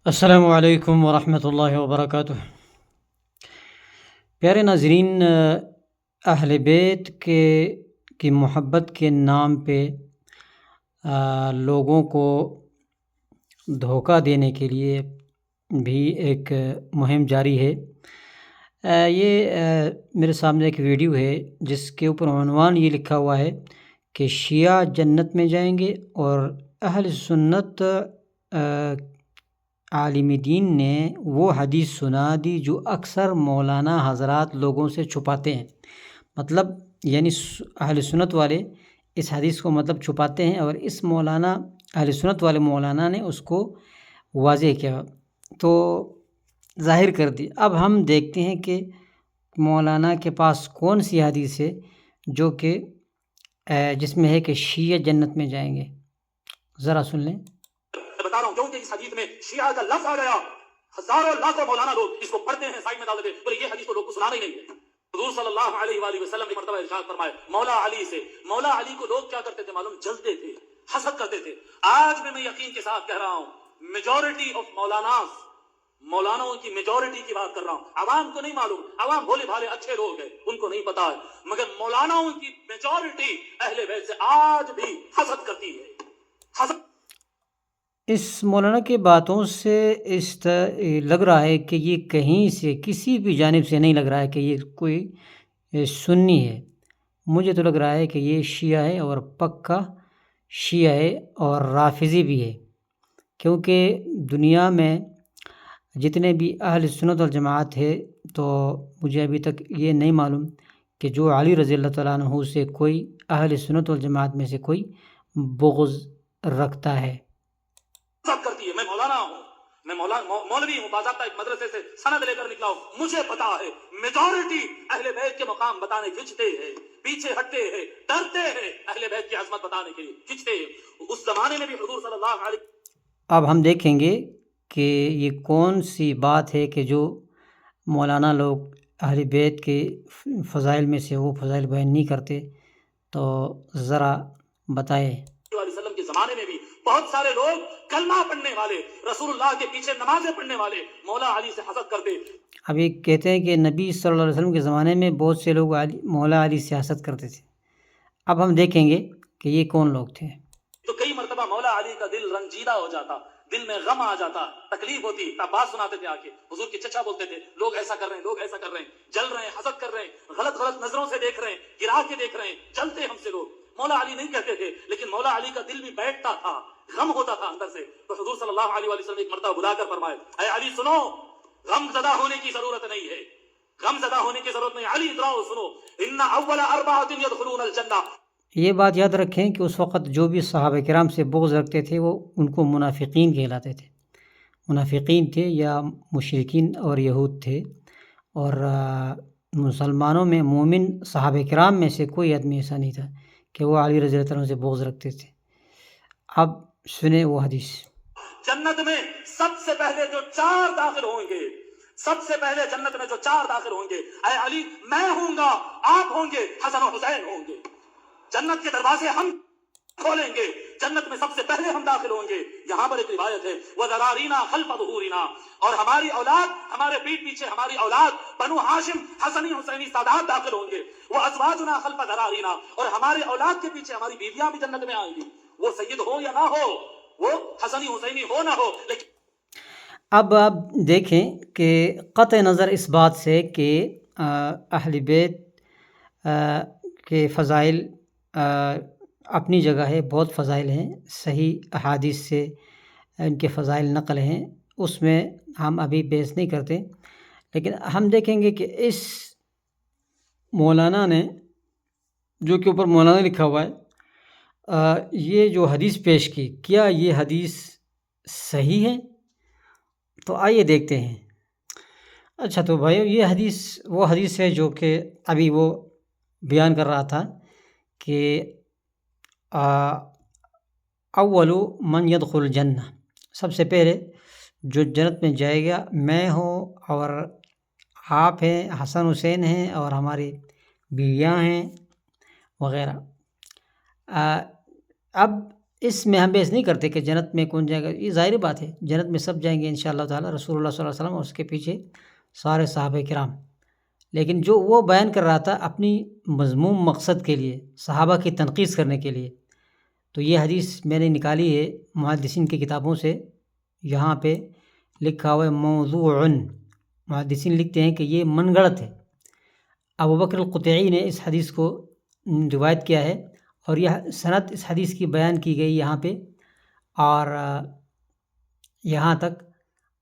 السلام علیکم ورحمۃ اللہ وبرکاتہ۔ پیارے ناظرین، اہل بیت کی محبت کے نام پہ لوگوں کو دھوکہ دینے کے لیے بھی ایک مہم جاری ہے۔ یہ میرے سامنے ایک ویڈیو ہے جس کے اوپر عنوان یہ لکھا ہوا ہے کہ شیعہ جنت میں جائیں گے، اور اہل سنت عالم دین نے وہ حدیث سنا دی جو اکثر مولانا حضرات لوگوں سے چھپاتے ہیں۔ مطلب یعنی اہل سنت والے اس حدیث کو چھپاتے ہیں، اور اس اہل سنت والے مولانا نے اس کو واضح کیا، تو ظاہر کر دی۔ اب ہم دیکھتے ہیں کہ مولانا کے پاس کون سی حدیث ہے جو کہ جس میں ہے کہ شیعہ جنت میں جائیں گے۔ ذرا سن لیں۔ بتا رہا ہوں کیونکہ اس حدیث میں شیعہ کا لفظ آ گیا، ہزاروں لاکھوں مولانا لوگ اس کو پڑھتے ہیں، سائڈ میں ڈال دیتے، بولے یہ حدیث تو لوگ کو سنانا ہی نہیں ہے۔ حضور صلی اللہ علیہ وآلہ وسلم نے مرتبہ ارشاد فرمایا مولا علی سے، مولا علی کو لوگ کیا کرتے تھے معلوم؟ جلتے تھے، حسد کرتے تھے۔ آج میں یقین کے ساتھ کہہ رہا ہوں، میجورٹی آف مولاناؤں کی میجورٹی کی بات کر رہا ہوں، عوام کو نہیں معلوم، عوام بھولے بھالے اچھے لوگ ہیں، ان کو نہیں پتا ہے، مگر مولاناؤں کی میجورٹی اہل بیت سے آج بھی حسد کرتی ہے۔ حسد اس مولانا کی باتوں سے لگ رہا ہے کہ یہ کہیں سے کسی بھی جانب سے نہیں لگ رہا ہے کہ یہ کوئی سنی ہے۔ مجھے تو لگ رہا ہے کہ یہ شیعہ ہے، اور پکا شیعہ ہے، اور رافضی بھی ہے، کیونکہ دنیا میں جتنے بھی اہل سنت والجماعت ہے تو مجھے ابھی تک یہ نہیں معلوم کہ جو علی رضی اللہ تعالیٰ عنہ سے کوئی اہل سنت والجماعت میں سے کوئی بغض رکھتا ہے۔ کرتی ہے۔ میں مولانا ہوں، میں مولوی ہوں، باضابطہ ایک مدرسے سے سند لے کر نکلا ہوں، مجھے پتا ہے میجورٹی اہل بیت کے مقام بتانے کھنچتے ہیں، پیچھے ہٹتے ہیں، ڈرتے ہیں، اہل بیت کی عظمت بتانے کے لیے کھنچتے ہیں۔ اس زمانے میں بھی حضور صلی اللہ علیہ اب ہم دیکھیں گے کہ یہ کون سی بات ہے کہ جو مولانا لوگ اہل بیت کے فضائل میں سے وہ فضائل بیان نہیں کرتے، تو ذرا بتائے۔ وسلم کے زمانے میں بھی بہت سارے لوگ کلمہ پڑھنے والے، رسول اللہ کے پیچھے نمازیں پڑھنے والے مولا علی سے حسد کرتے۔ اب یہ کہتے ہیں کہ نبی صلی اللہ علیہ وسلم کے زمانے میں بہت سے لوگ مولا علی سے حسد کرتے تھے۔ اب ہم دیکھیں گے کہ یہ کون لوگ تھے۔ تو کئی مرتبہ مولا علی کا دل رنجیدہ ہو جاتا، دل میں غم آ جاتا، تکلیف ہوتی، تب بات سناتے تھے، آ کے حضور کے چچا بولتے تھے لوگ ایسا کر رہے ہیں، لوگ ایسا کر رہے ہیں، جل رہے ہیں، حسد کر رہے ہیں، غلط نظروں سے دیکھ رہے ہیں، گرا کے دیکھ رہے ہیں، جلتے ہم سے لوگ۔ مولا علی نہیں کہتے تھے، لیکن مولا علی کا دل بھی بیٹھتا تھا، غم ہوتا تھا اندر سے۔ تو حضور صلی اللہ علیہ وسلم ایک مرتبہ بلا کر فرمائے اے علی سنو، غم زدہ ہونے کی ضرورت نہیں ہے، غم زدہ ہونے کی ضرورت نہیں، علی ادراؤ سنو، ان اول اربعۃ يدخلون الجنہ۔ یہ بات یاد رکھیں کہ اس وقت جو بھی صحابہ کرام سے بغض رکھتے تھے وہ ان کو منافقین کہلاتے تھے، منافقین تھے یا مشرکین اور یہود تھے، اور مسلمانوں میں مومن صحابہ کرام میں سے کوئی آدمی ایسا نہیں تھا کہ وہ علی رضی اللہ عنہ سے بغض رکھتے تھے۔ اب سنیں وہ حدیث۔ جنت میں سب سے پہلے جو 4 داخل ہوں گے، سب سے پہلے جنت میں جو 4 داخل ہوں گے، اے علی میں ہوں گا، آپ ہوں گے، حسن و حسین ہوں گے۔ جنت کے دروازے ہم کھولیں گے، جنت میں سب سے پہلے ہم داخل ہوں گے۔ یہاں پر ایک روایت ہے وَذَرَارِينَا خَلْفَ ظُهُورِنَا، اور ہماری اولاد، ہمارے پیٹ پیچھے ہماری اولاد بنو ہاشم حسنی حسینی سادات داخل ہوں گے۔ وَأَزْوَاجُنَا خَلْفَ ذَرَارِينَا، اور ہمارے اولاد کے پیچھے ہماری بیویاں بھی جنت میں آئیں گی، وہ سید ہو یا نہ ہو، وہ حسنی حسینی ہو نہ ہو، لیکن اب آپ دیکھیں کہ قطع نظر اس بات سے کہ اہل بیت کے فضائل اپنی جگہ ہے، بہت فضائل ہیں، صحیح احادیث سے ان کے فضائل نقل ہیں، اس میں ہم ابھی بحث نہیں کرتے، لیکن ہم دیکھیں گے کہ اس مولانا نے جو کہ اوپر مولانا لکھا ہوا ہے، یہ جو حدیث پیش کی، کیا یہ حدیث صحیح ہے؟ تو آئیے دیکھتے ہیں۔ اچھا تو بھائی یہ حدیث وہ حدیث ہے جو کہ ابھی وہ بیان کر رہا تھا کہ اول من يدخل الجنہ، سب سے پہلے جو جنت میں جائے گا میں ہوں، اور آپ ہیں، حسن حسین ہیں، اور ہماری بیویاں ہیں وغیرہ۔ اب اس میں ہم بحث نہیں کرتے کہ جنت میں کون جائے گا، یہ ظاہر بات ہے، جنت میں سب جائیں گے انشاءاللہ تعالی، رسول اللہ صلی اللہ علیہ وسلم اور اس کے پیچھے سارے صحابہ کرام، لیکن جو وہ بیان کر رہا تھا اپنی مذموم مقصد کے لیے، صحابہ کی تنقیص کرنے کے لیے، تو یہ حدیث میں نے نکالی ہے محدثین کی کتابوں سے، یہاں پہ لکھا ہوا ہے موضوع، محدثین لکھتے ہیں کہ یہ من گڑت ہے۔ ابو بکر القطعی نے اس حدیث کو روایت کیا ہے، اور یہ سند اس حدیث کی بیان کی گئی یہاں پہ، اور یہاں تک،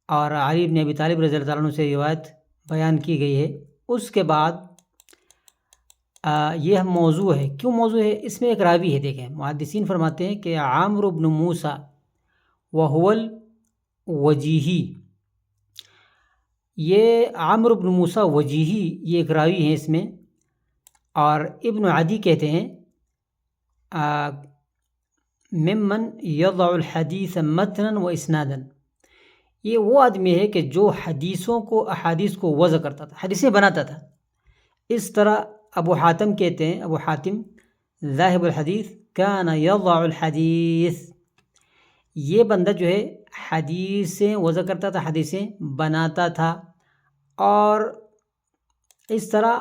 اور علی بن ابی طالب رضی اللہ عنہ سے روایت بیان کی گئی ہے۔ اس کے بعد یہ موضوع ہے، کیوں موضوع ہے؟ اس میں ایک راوی ہے، دیکھیں محدثین فرماتے ہیں کہ عامر بن موسیٰ وہو الوجیہی، یہ عامر بن موسیٰ وجیہی یہ ایک راوی ہیں اس میں، اور ابن عدی کہتے ہیں ممن یضع الحدیث متنا و اسنادا، یہ وہ آدمی ہے کہ جو حدیثوں کو، احادیث کو وضع کرتا تھا، حدیثیں بناتا تھا۔ اس طرح ابو حاتم کہتے ہیں، ابو حاتم ذاہب الحدیث کان یضع الحدیث، یہ بندہ جو ہے حدیثیں وضع کرتا تھا، حدیثیں بناتا تھا۔ اور اس طرح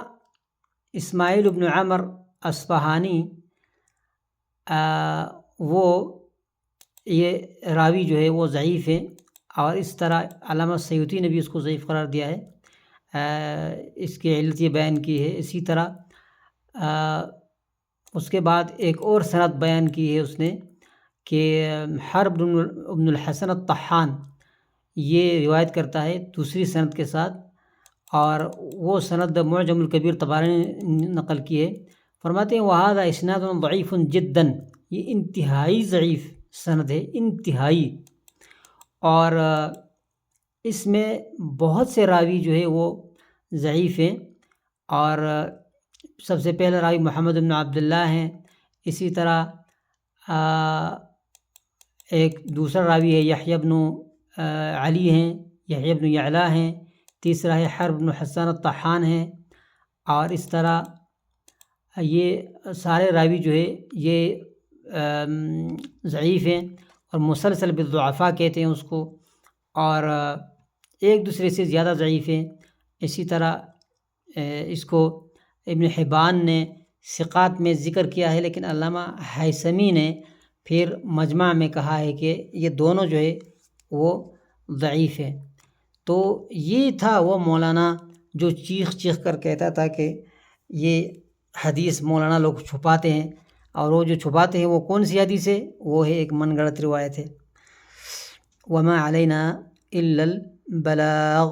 اسماعیل بن عمر اصفہانی، وہ یہ راوی جو ہے وہ ضعیف ہے، اور اس طرح علامہ سیوطی نے بھی اس کو ضعیف قرار دیا ہے، اس کی علت یہ بیان کی ہے۔ اسی طرح اس کے بعد ایک اور سند بیان کی ہے اس نے کہ حرب بن الحسن الطحان یہ روایت کرتا ہے دوسری سند کے ساتھ، اور وہ سند معجم الکبیر طبرانی نے نقل کی ہے۔ فرماتے ہیں وَهَذَا إِسْنَادٌ ضَعِيفٌ جِدًّا، یہ انتہائی ضعیف سند ہے، انتہائی، اور اس میں بہت سے راوی جو ہے وہ ضعیف ہیں، اور سب سے پہلا راوی محمد بن عبداللہ ہیں، اسی طرح ایک دوسرا راوی ہے یحییٰ بن علی ہیں، یحییٰ بن یعلا ہیں، تیسرا ہے حرب بن حسان الطحان ہیں، اور اس طرح یہ سارے راوی جو ہے یہ ضعیف ہیں، اور مسلسل بالضعفاء کہتے ہیں اس کو، اور ایک دوسرے سے زیادہ ضعیف ہیں۔ اسی طرح اس کو ابن حبان نے ثقات میں ذکر کیا ہے، لیکن علامہ ہیثمی نے پھر مجمع میں کہا ہے کہ یہ دونوں جو ہے وہ ضعیف ہے۔ تو یہ تھا وہ مولانا جو چیخ چیخ کر کہتا تھا کہ یہ حدیث مولانا لوگ چھپاتے ہیں، اور وہ جو چھپاتے ہیں وہ کون سی حدیث ہے؟ وہ ہے ایک من گڑت روایت ہے۔ وما علینا الا البلاغ۔